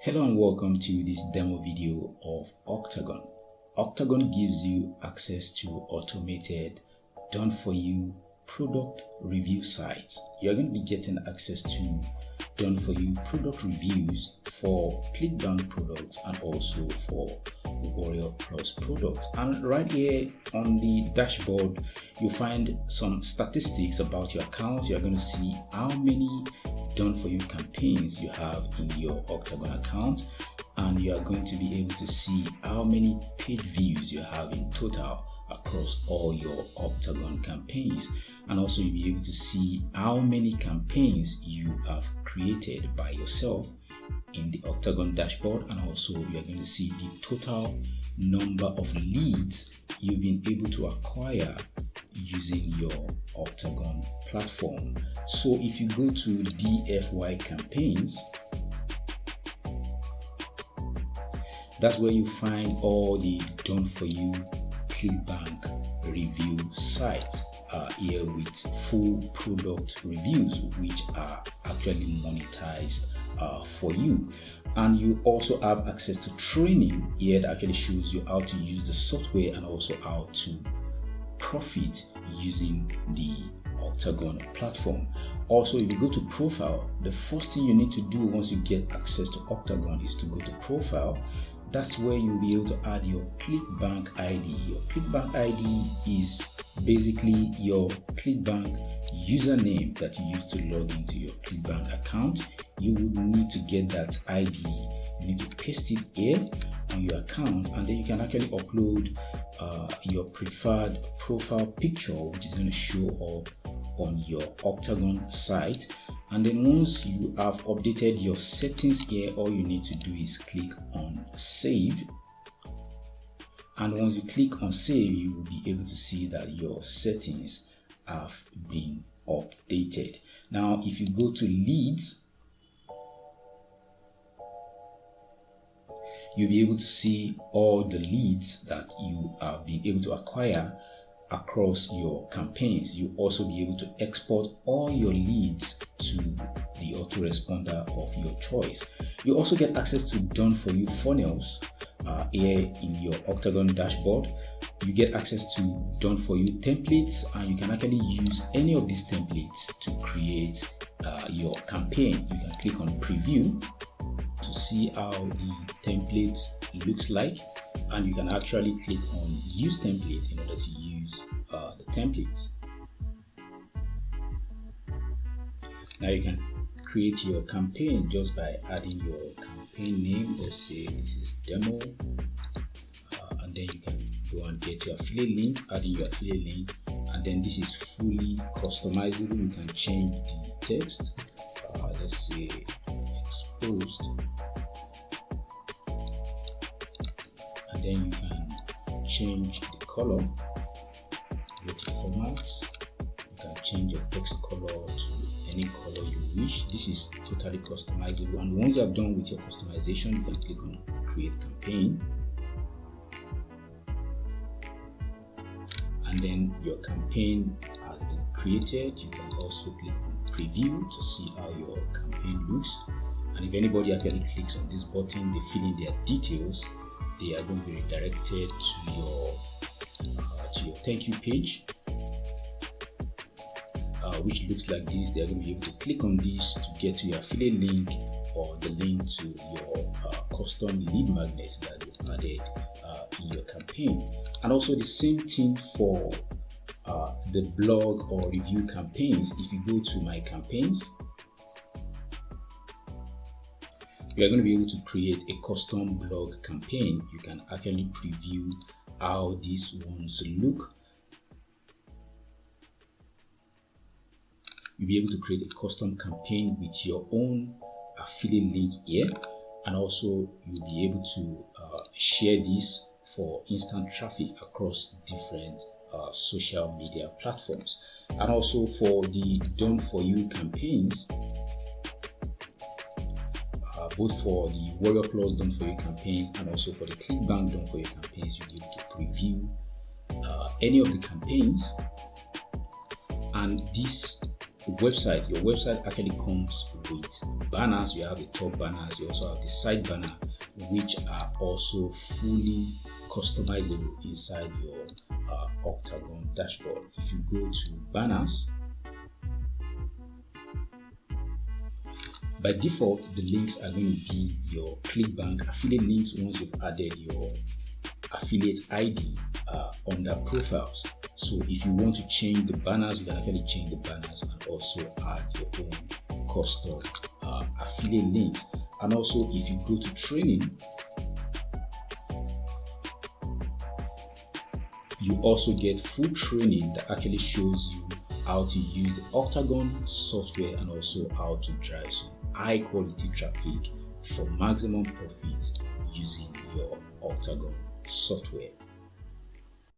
Hello and welcome to this demo video of Octagon. Octagon gives you access to automated done-for-you product review sites. You're going to be getting access to done-for-you product reviews for Clickbank products and also for WarriorPlus products. And right here on the dashboard, you'll find some statistics about your account. You're going to see how many done-for-you campaigns you have in your Octagon account, and you are going to be able to see how many page views you have in total across all your Octagon campaigns. And also you'll be able to see how many campaigns you have created by yourself in the Octagon dashboard, and also you are going to see the total number of leads you've been able to acquire using your Octagon platform. So if you go to DFY campaigns, that's where you find all the done for you Clickbank review sites here with full product reviews, which are actually monetized for you. And you also have access to training here that actually shows you how to use the software and also how to profit using the Octagon platform. Also, if you go to profile, the first thing you need to do once you get access to Octagon is to go to profile. That's where you'll be able to add your Clickbank ID. Your Clickbank ID is basically your Clickbank username that you use to log into your Clickbank account. You would need to get that ID. You need to paste it here on your account, and then you can actually upload your preferred profile picture, which is going to show up on your Octagon site. And then once you have updated your settings here, all you need to do is click on save. And once you click on save, you will be able to see that your settings have been updated. Now, if you go to leads, you'll be able to see all the leads that you have been able to acquire across your campaigns. You'll also be able to export all your leads to the autoresponder of your choice. You also get access to done for you funnels here in your Octagon dashboard. You get access to done for you templates, and you can actually use any of these templates to create your campaign. You can click on preview to see how the template looks like, and you can actually click on use templates in order to use the templates. Now you can create your campaign just by adding your campaign name. Let's say this is demo, and then you can go and get your affiliate link, adding your affiliate link, and then this is fully customizable. You can change the text, let's say exposed, and then you can change the color. Go to formats, you can change your text color to any color you wish. This is totally customizable, and once you are done with your customization, you can click on create campaign, and then your campaign has been created. You can also click on preview to see how your campaign looks, and if anybody actually clicks on this button, they fill in their details, they are going to be redirected to your thank you page, which looks like this. They are going to be able to click on this to get to your affiliate link or the link to your custom lead magnet that you've added in your campaign. And also the same thing for the blog or review campaigns. If you go to my campaigns, you are going to be able to create a custom blog campaign. You can actually preview how these ones look. You'll be able to create a custom campaign with your own affiliate link here, and also you'll be able to share this for instant traffic across different social media platforms. And also for the done for you campaigns, both for the WarriorPlus done for you campaigns and also for the Clickbank done for you campaigns, you'll be able to preview any of the campaigns, and this website, your website actually comes with banners. You have the top banners, you also have the side banner, which are also fully customizable inside your Octagon dashboard. If you go to banners, by default, the links are going to be your Clickbank affiliate links once you've added your affiliate ID under profiles. So if you want to change the banners, you can actually change the banners and also add your own custom affiliate links. And also, if you go to training, you also get full training that actually shows you how to use the Octagon software and also how to drive some high quality traffic for maximum profit using your Octagon software.